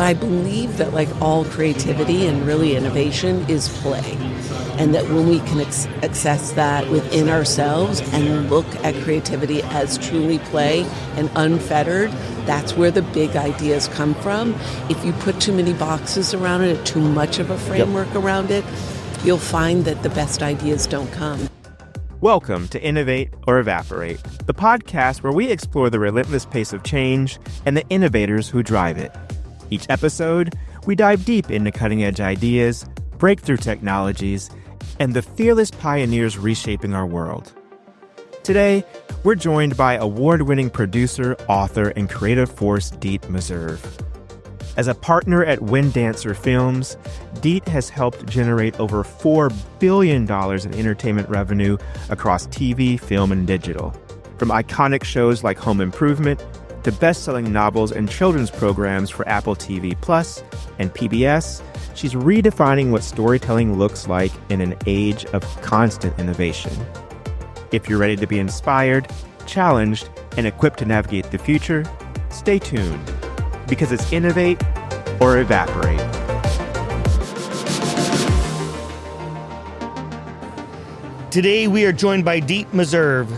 But I believe that like all creativity and really innovation is play. And that when we can access that within ourselves and look at creativity as truly play and unfettered, that's where the big ideas come from. If you put too many boxes around it, too much of a framework around it, you'll find that the best ideas don't come. Welcome to Innovate or Evaporate, the podcast where we explore the relentless pace of change and the innovators who drive it. Each episode, we dive deep into cutting-edge ideas, breakthrough technologies, and the fearless pioneers reshaping our world. Today, we're joined by award-winning producer, author, and creative force Dete Meserve. As a partner at Wind Dancer Films, Dete has helped generate over $4 billion in entertainment revenue across TV, film, and digital. From iconic shows like Home Improvement to best-selling novels and children's programs for Apple TV Plus and PBS, she's redefining what storytelling looks like in an age of constant innovation. If you're ready to be inspired, challenged, and equipped to navigate the future, stay tuned, because it's Innovate or Evaporate. Today we are joined by Dete Meserve.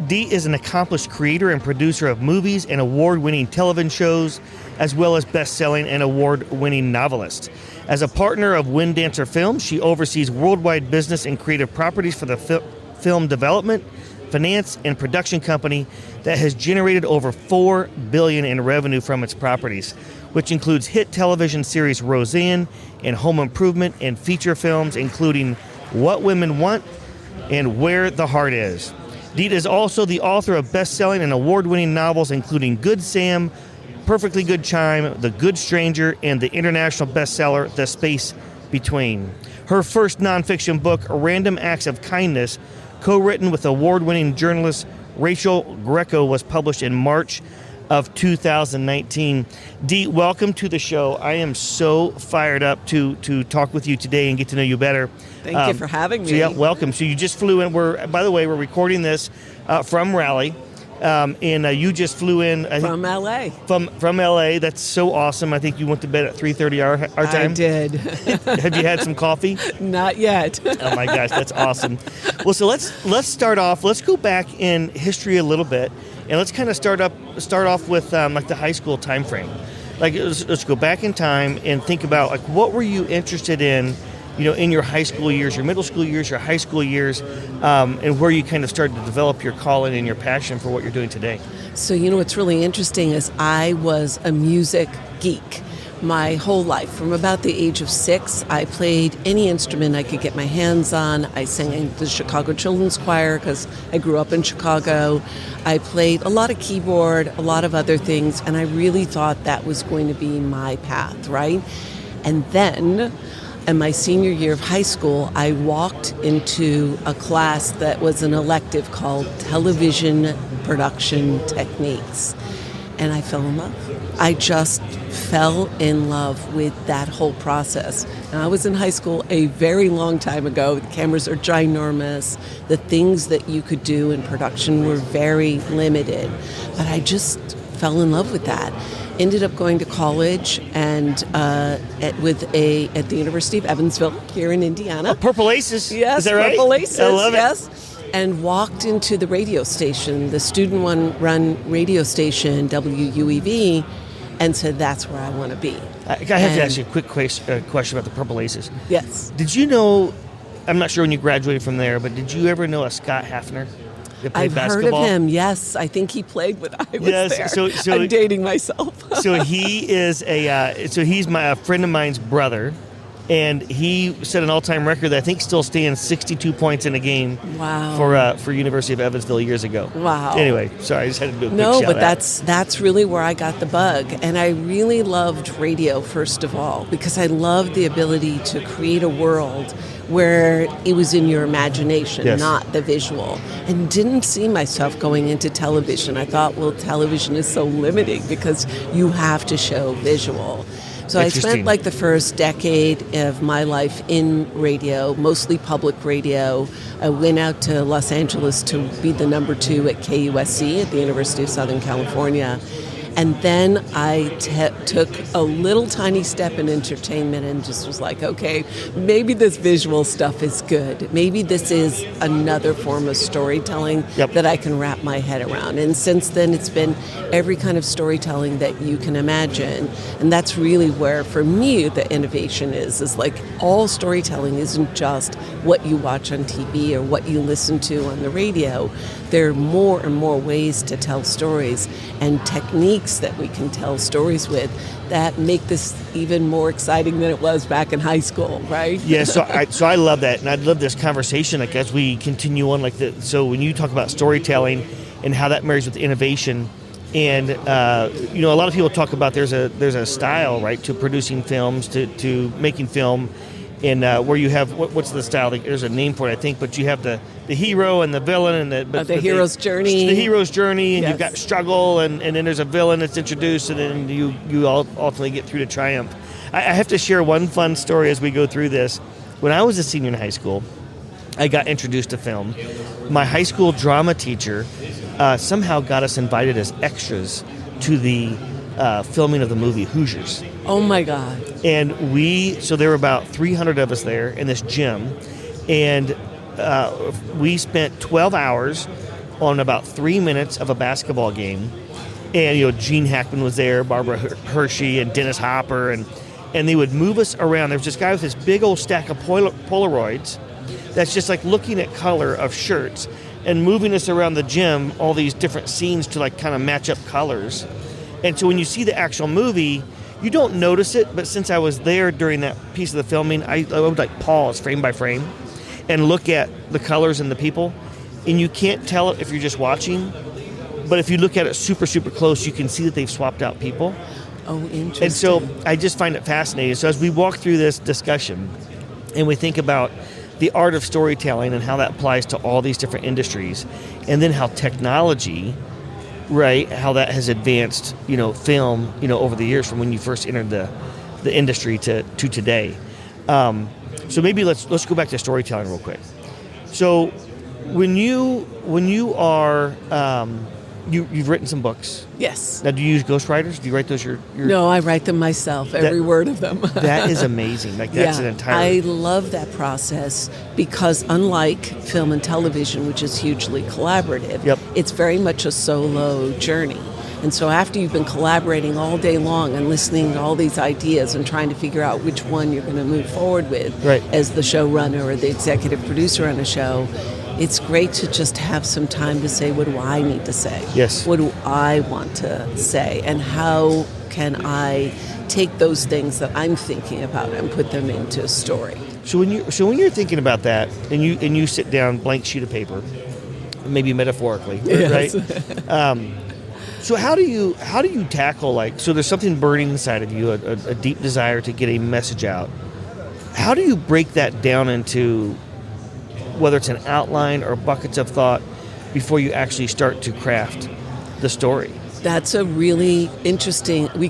Dete is an accomplished creator and producer of movies and award-winning television shows, as well as best-selling and award-winning novelist. As a partner of Wind Dancer Films, she oversees worldwide business and creative properties for the film development, finance, and production company that has generated over $4 billion in revenue from its properties, which includes hit television series Roseanne and Home Improvement and feature films including What Women Want and Where the Heart Is. Dete is also the author of best-selling and award-winning novels including Good Sam, Perfectly Good Chime, The Good Stranger, and the international bestseller The Space Between. Her first nonfiction book, Random Acts of Kindness, co-written with award-winning journalist Rachel Greco, was published in March of 2019. Dete, welcome to the show. I am so fired up to talk with you today and get to know you better. Thank you for having me. So yeah, welcome. So you just flew in. By the way, we're recording this from Raleigh. And you just flew in from LA. From LA. That's so awesome. I think you went to bed at 3:30 our time. I did. Have you had some coffee? Not yet. Oh my gosh, that's awesome. Well, so let's start off. Let's go back in history a little bit, and let's kind of start off with like the high school time frame. Like let's go back in time and think about like what were you interested in, in your high school years, your middle school years, your high school years, and where you kind of started to develop your calling and your passion for what you're doing today. So, what's really interesting is I was a music geek my whole life. From about the age of 6, I played any instrument I could get my hands on. I sang in the Chicago Children's Choir because I grew up in Chicago. I played a lot of keyboard, a lot of other things, and I really thought that was going to be my path, right? And then in my senior year of high school, I walked into a class that was an elective called Television Production Techniques, and I fell in love. I just fell in love with that whole process. Now, I was in high school a very long time ago. The cameras are ginormous. The things that you could do in production were very limited, but I just fell in love with that. Ended up going to college and at the University of Evansville here in Indiana. Oh, Purple Aces. Yes, is that right? Purple Aces. I love it. Yes. And walked into the radio station, the student-run radio station, WUEV, and said, that's where I want to be. I have to ask you a quick question about the Purple Aces. Yes. Did you know, I'm not sure when you graduated from there, but did you ever know a Scott Hafner? I've basketball? heard of him, yes. I think he played when I was there. So I'm dating myself. So he is he's a friend of mine's brother, and he set an all-time record that I think still stands, 62 points in a game. Wow. For University of Evansville years ago. Wow. Anyway, sorry, I just had to do a quick No, shout but out. that's really where I got the bug. And I really loved radio, first of all, because I loved the ability to create a world where it was in your imagination, yes, not the visual. And didn't see myself going into television. I thought, well, television is so limiting because you have to show visual. So I spent like the first decade of my life in radio, mostly public radio. I went out to Los Angeles to be the number 2 at KUSC at the University of Southern California. And then I took a little tiny step in entertainment and just was like, okay, maybe this visual stuff is good. Maybe this is another form of storytelling that I can wrap my head around. And since then, it's been every kind of storytelling that you can imagine. And that's really where, for me, the innovation is like all storytelling isn't just what you watch on TV or what you listen to on the radio. There are more and more ways to tell stories and techniques that we can tell stories with that make this even more exciting than it was back in high school, right? Yeah, so I love that, and I'd love this conversation like as we continue on. So when you talk about storytelling and how that marries with innovation, and a lot of people talk about there's a style, right, to producing films, to making film. And where you have what's the style? Like, there's a name for it, I think, but you have the hero and the villain and the hero's journey. The hero's journey, and yes. You've got struggle, and then there's a villain that's introduced, and then you all ultimately get through to triumph. I have to share one fun story as we go through this. When I was a senior in high school, I got introduced to film. My high school drama teacher somehow got us invited as extras to the filming of the movie Hoosiers. Oh my God. And so there were about 300 of us there in this gym, and we spent 12 hours on about 3 minutes of a basketball game. And, Gene Hackman was there, Barbara Hershey, and Dennis Hopper, and they would move us around. There was this guy with this big old stack of Polaroids that's just like looking at color of shirts and moving us around the gym, all these different scenes to like kind of match up colors. And so when you see the actual movie, you don't notice it, but since I was there during that piece of the filming, I would like pause frame by frame and look at the colors and the people, and you can't tell it if you're just watching, but if you look at it super, super close, you can see that they've swapped out people. Oh, interesting. And so I just find it fascinating. So as we walk through this discussion and we think about the art of storytelling and how that applies to all these different industries, and then how technology, right, how that has advanced, film, over the years from when you first entered the industry to today. So maybe let's go back to storytelling real quick. So when you are you've written some books. Yes. Now, do you use ghostwriters? Do you write those your No, I write them myself, every word of them. That is amazing. Like, that's an entire... I love that process because unlike film and television, which is hugely collaborative, it's very much a solo journey. And so after you've been collaborating all day long and listening to all these ideas and trying to figure out which one you're going to move forward with as the showrunner or the executive producer on a show, it's great to just have some time to say, what do I need to say? Yes. What do I want to say? And how can I take those things that I'm thinking about and put them into a story? So when you're thinking about that, and you sit down, blank sheet of paper, maybe metaphorically, right? So how do you tackle, so there's something burning inside of you, a deep desire to get a message out. How do you break that down into, whether it's an outline or buckets of thought, before you actually start to craft the story? That's a really interesting, we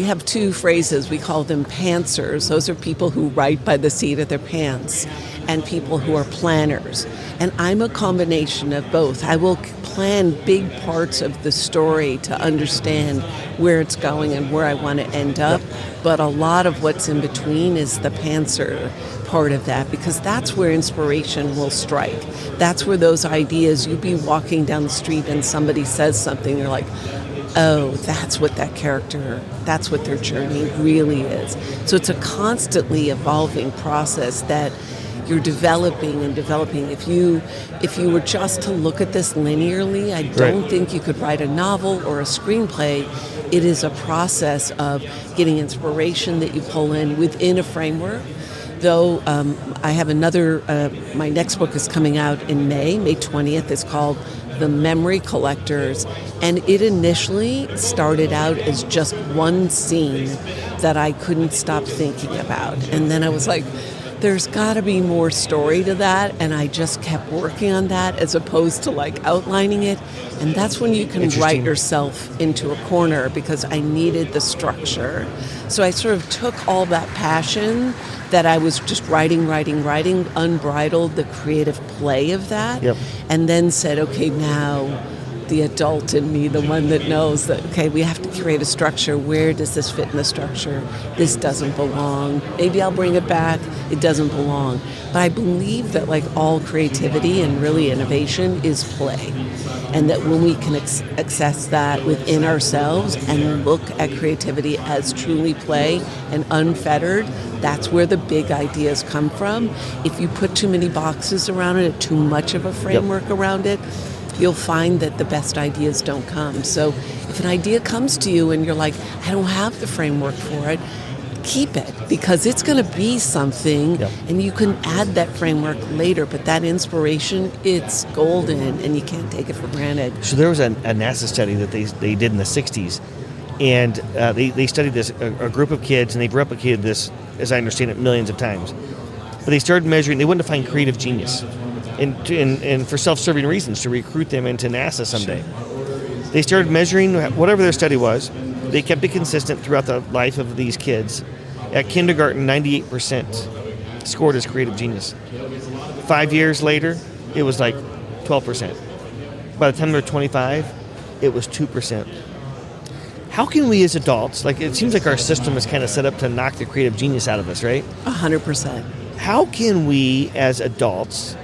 have two phrases. We call them pantsers. Those are people who write by the seat of their pants, and people who are planners. And I'm a combination of both. I will plan big parts of the story to understand where it's going and where I want to end up. But a lot of what's in between is the pantser part of that, because that's where inspiration will strike. That's where those ideas, you'd be walking down the street and somebody says something, you're like, oh, that's what that's what their journey really is. So it's a constantly evolving process that you're developing and developing. If you were just to look at this linearly, I don't think you could write a novel or a screenplay. It is a process of getting inspiration that you pull in within a framework. Though I have my next book is coming out in May 20th. It's called The Memory Collectors. And it initially started out as just one scene that I couldn't stop thinking about. And then I was like, there's got to be more story to that, and I just kept working on that as opposed to outlining it, and that's when you can write yourself into a corner, because I needed the structure. So I sort of took all that passion that I was just writing, unbridled the creative play of that, and then said, okay, now the adult in me, the one that knows that, okay, we have to create a structure. Where does this fit in the structure? This doesn't belong. Maybe I'll bring it back. It doesn't belong. But I believe that like all creativity and really innovation is play. And that when we can access that within ourselves and look at creativity as truly play and unfettered, that's where the big ideas come from. If you put too many boxes around it, too much of a framework around it, you'll find that the best ideas don't come. So if an idea comes to you and you're like, I don't have the framework for it, keep it, because it's going to be something, and you can add that framework later, but that inspiration, it's golden, and you can't take it for granted. So there was a NASA study that they did in the 60s, and they studied this, a group of kids, and they've replicated this, as I understand it, millions of times. But they started measuring, they wanted to find creative genius, and for self-serving reasons, to recruit them into NASA someday. Sure. They started measuring whatever their study was. They kept it consistent throughout the life of these kids. At kindergarten, 98% scored as creative genius. 5 years later, it was like 12%. By the time they were 25, it was 2%. How can we as adults, like it seems like our system is kind of set up to knock the creative genius out of us, right? 100%. How can we as adults,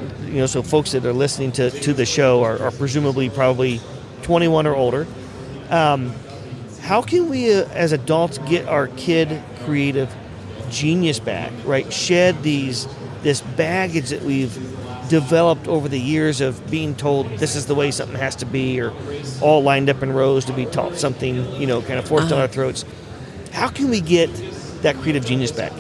so folks that are listening to the show are presumably probably 21 or older, how can we as adults get our kid creative genius back, right? Shed this baggage that we've developed over the years of being told this is the way something has to be, or all lined up in rows to be taught something, kind of forced down our throats. How can we get that creative genius back?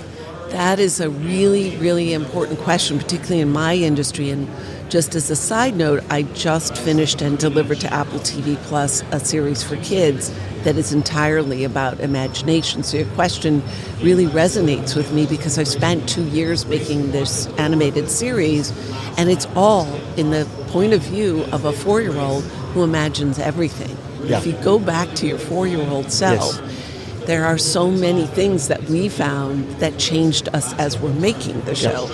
That is a really, really important question, particularly in my industry. And just as a side note, I just finished and delivered to Apple TV Plus a series for kids that is entirely about imagination. So your question really resonates with me because I spent 2 years making this animated series, and it's all in the point of view of a 4-year-old who imagines everything. Yeah. If you go back to your 4-year-old self, there are so many things that we found that changed us as we're making the show.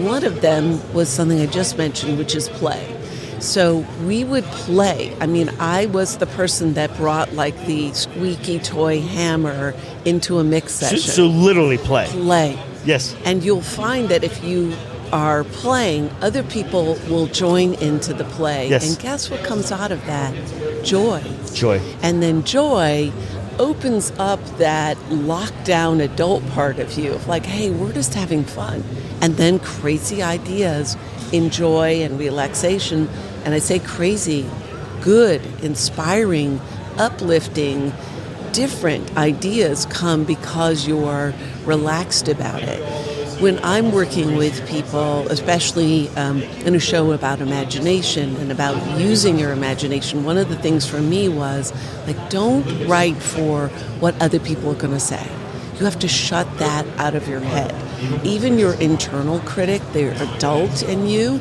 One of them was something I just mentioned, which is play. So we would play. I mean, I was the person that brought like the squeaky toy hammer into a mix session. So literally play. Play. Yes. And you'll find that if you are playing, other people will join into the play. Yes. And guess what comes out of that? Joy. Joy. And then joy opens up that lockdown adult part of you of like, hey, we're just having fun. And then crazy ideas in joy and relaxation. And I say crazy, good, inspiring, uplifting, different ideas come because you're relaxed about it. When I'm working with people, especially in a show about imagination and about using your imagination, one of the things for me was, like, don't write for what other people are going to say. You have to shut that out of your head. Even your internal critic, the adult in you,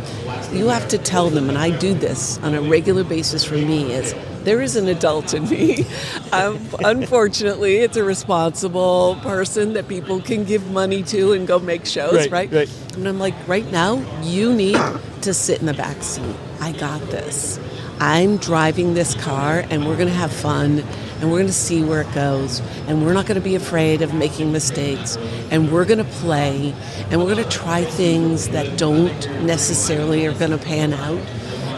you have to tell them, and I do this on a regular basis for me, is there is an adult in me. Unfortunately, it's a responsible person that people can give money to and go make shows, right? And I'm like, right now, you need to sit in the back seat. I got this. I'm driving this car, and we're going to have fun, and we're going to see where it goes, and we're not going to be afraid of making mistakes, and we're going to play, and we're going to try things that don't necessarily are going to pan out.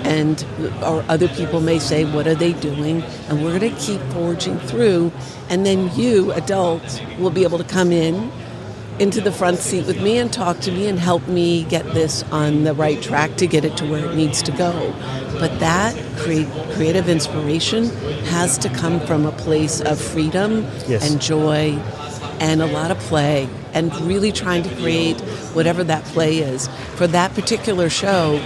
And or other people may say, what are they doing? And we're going to keep forging through. And then you, adults, will be able to come into the front seat with me and talk to me and help me get this on the right track to get it to where it needs to go. But that creative inspiration has to come from a place of freedom and joy and a lot of play and really trying to create whatever that play is. For that particular show,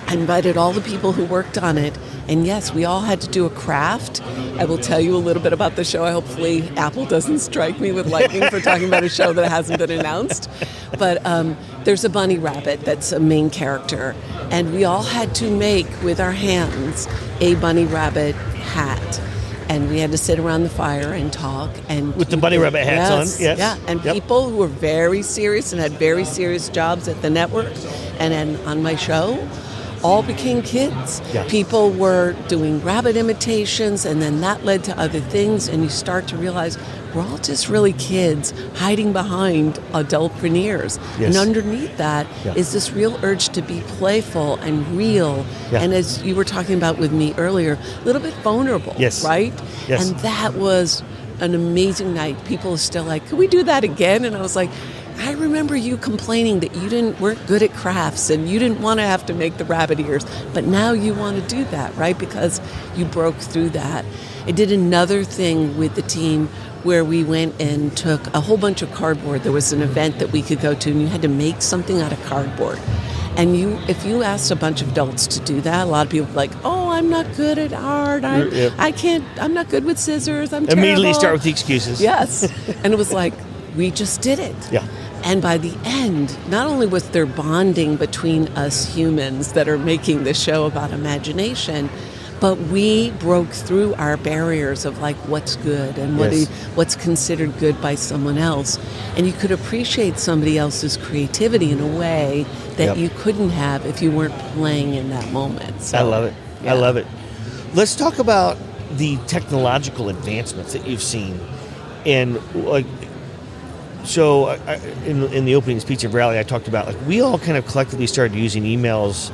I invited all the people who worked on it, and yes, we all had to do a craft. I will tell you a little bit about the show. Hopefully Apple doesn't strike me with lightning for talking about a show that hasn't been announced. But there's a bunny rabbit that's a main character, and we all had to make, with our hands, a bunny rabbit hat. And we had to sit around the fire and talk. And with the bunny rabbit hats on? Yes. Yeah, and people who were very serious and had very serious jobs at the network and on my show all became kids. Yeah. People were doing rabbit imitations, and then that led to other things, and you start to realize we're all just really kids hiding behind adult veneers. Yes. And underneath that is this real urge to be playful and real, and as you were talking about with me earlier, a little bit vulnerable, right? Yes. And that was an amazing night. People are still like, could we do that again? And I was like, I remember you complaining that you weren't good at crafts and you didn't want to have to make the rabbit ears, but now you want to do that, right? Because you broke through that. I did another thing with the team where we went and took a whole bunch of cardboard. There was an event that we could go to, and you had to make something out of cardboard. And if you asked a bunch of adults to do that, a lot of people were like, oh, I'm not good at art. I'm not good with scissors. I'm terrible. Immediately start with the excuses. Yes. And it was like, we just did it. Yeah. And by the end, not only was there bonding between us humans that are making this show about imagination, but we broke through our barriers of like what's good and what's considered good by someone else. And you could appreciate somebody else's creativity in a way that you couldn't have if you weren't playing in that moment. So, I love it. yeah. I love it. Let's talk about the technological advancements that you've seen. And like, so in the opening speech of Rally, I talked about like we all kind of collectively started using emails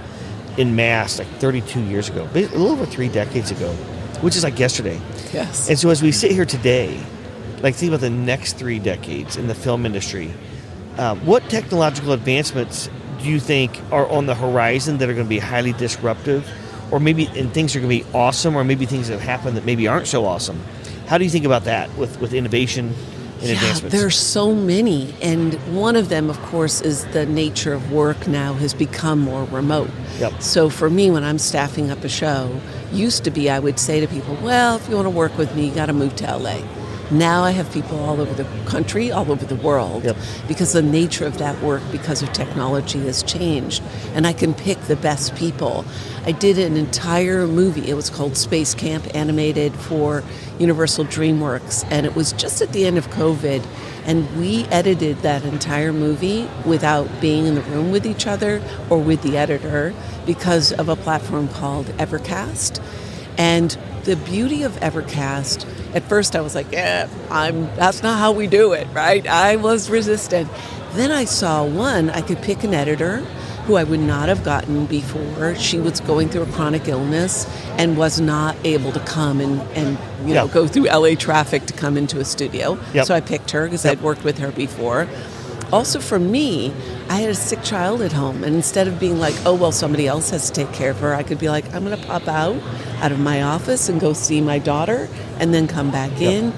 in mass like 32 years ago, a little over 3 decades ago, which is like yesterday. Yes. And so as we sit here today, like think about the next 3 decades in the film industry, what technological advancements do you think are on the horizon that are going to be highly disruptive, or maybe things are going to be awesome, or maybe things that have happened that maybe aren't so awesome? How do you think about that with innovation and advancements? There's so many, and one of them, of course, is the nature of work now has become more remote. Yep. So for me, when I'm staffing up a show, used to be I would say to people, well, if you want to work with me, you got to move to LA. Now I have people all over the country, all over the world, because the nature of that work, because of technology, has changed. And I can pick the best people. I did an entire movie. It was called Space Camp, animated for Universal DreamWorks. And it was just at the end of COVID. And we edited that entire movie without being in the room with each other or with the editor because of a platform called Evercast. And the beauty of Evercast, at first I was like, that's not how we do it, right? I was resistant. Then I saw I could pick an editor who I would not have gotten before. She was going through a chronic illness and was not able to come and go through LA traffic to come into a studio. So I picked her because I'd worked with her before. Also for me, I had a sick child at home, and instead of being like, oh, well, somebody else has to take care of her, I could be like, I'm going to pop out of my office and go see my daughter and then come back in.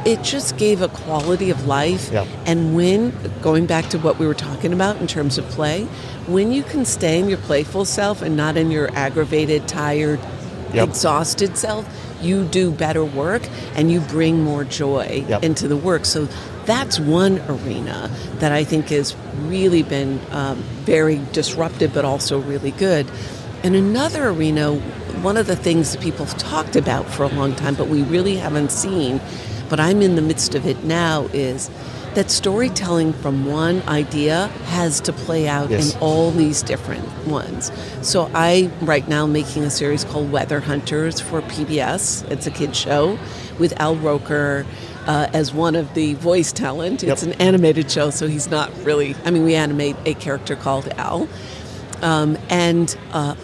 It just gave a quality of life. And going back to what we were talking about in terms of play, when you can stay in your playful self and not in your aggravated, tired, exhausted self, you do better work and you bring more joy into the work. So that's one arena that I think has really been very disruptive, but also really good. And another arena, one of the things that people have talked about for a long time, but we really haven't seen, but I'm in the midst of it now, is that storytelling from one idea has to play out in all these different ones. So I, right now, making a series called Weather Hunters for PBS. It's a kid's show with Al Roker as one of the voice talent. It's an animated show, so he's not really, we animate a character called Al. And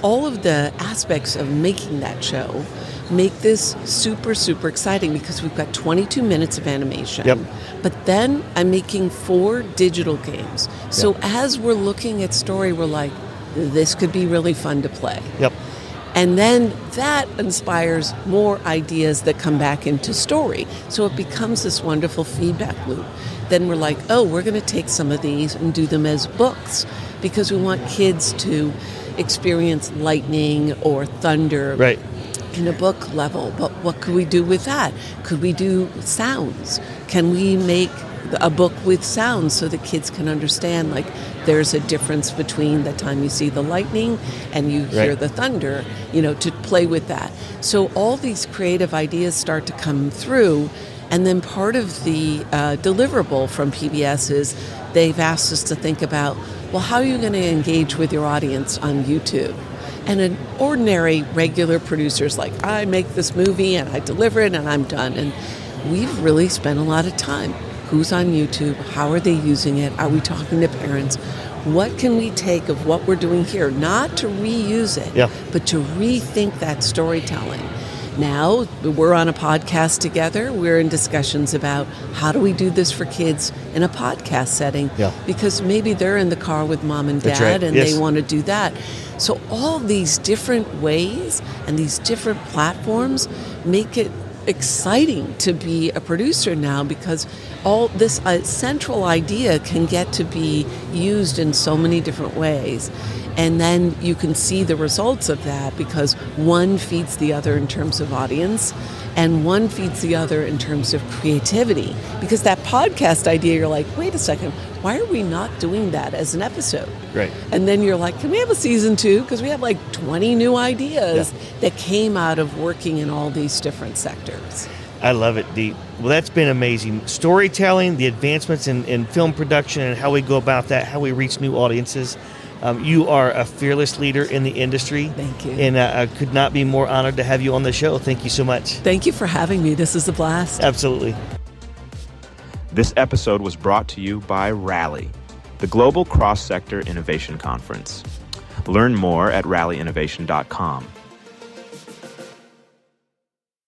all of the aspects of making that show make this super, super exciting because we've got 22 minutes of animation. But then I'm making 4 digital games. So as we're looking at story, we're like, this could be really fun to play. And then that inspires more ideas that come back into story. So it becomes this wonderful feedback loop. Then we're like, oh, we're going to take some of these and do them as books because we want kids to experience lightning or thunder in a book level. But what could we do with that? Could we do sounds? Can we make a book with sounds so that kids can understand, like, there's a difference between the time you see the lightning and you hear the thunder, to play with that. So all these creative ideas start to come through. And then part of the deliverable from PBS is they've asked us to think about, well, how are you going to engage with your audience on YouTube? And an ordinary, regular producer's like, I make this movie and I deliver it and I'm done. And we've really spent a lot of time. Who's on YouTube? How are they using it? Are we talking to parents? What can we take of what we're doing here? Not to reuse it, but to rethink that storytelling. Now, we're on a podcast together. We're in discussions about how do we do this for kids in a podcast setting, because maybe they're in the car with mom and dad and they want to do that. So all these different ways and these different platforms make it exciting to be a producer now, because all this central idea can get to be used in so many different ways. And then you can see the results of that, because one feeds the other in terms of audience and one feeds the other in terms of creativity. Because that podcast idea, you're like, wait a second, why are we not doing that as an episode? Right. And then you're like, can we have a season 2? Because we have like 20 new ideas that came out of working in all these different sectors. I love it, Dete. Well, that's been amazing. Storytelling, the advancements in film production and how we go about that, how we reach new audiences. You are a fearless leader in the industry. Thank you. And I could not be more honored to have you on the show. Thank you so much. Thank you for having me. This is a blast. Absolutely. This episode was brought to you by Rally, the Global Cross-Sector Innovation Conference. Learn more at rallyinnovation.com.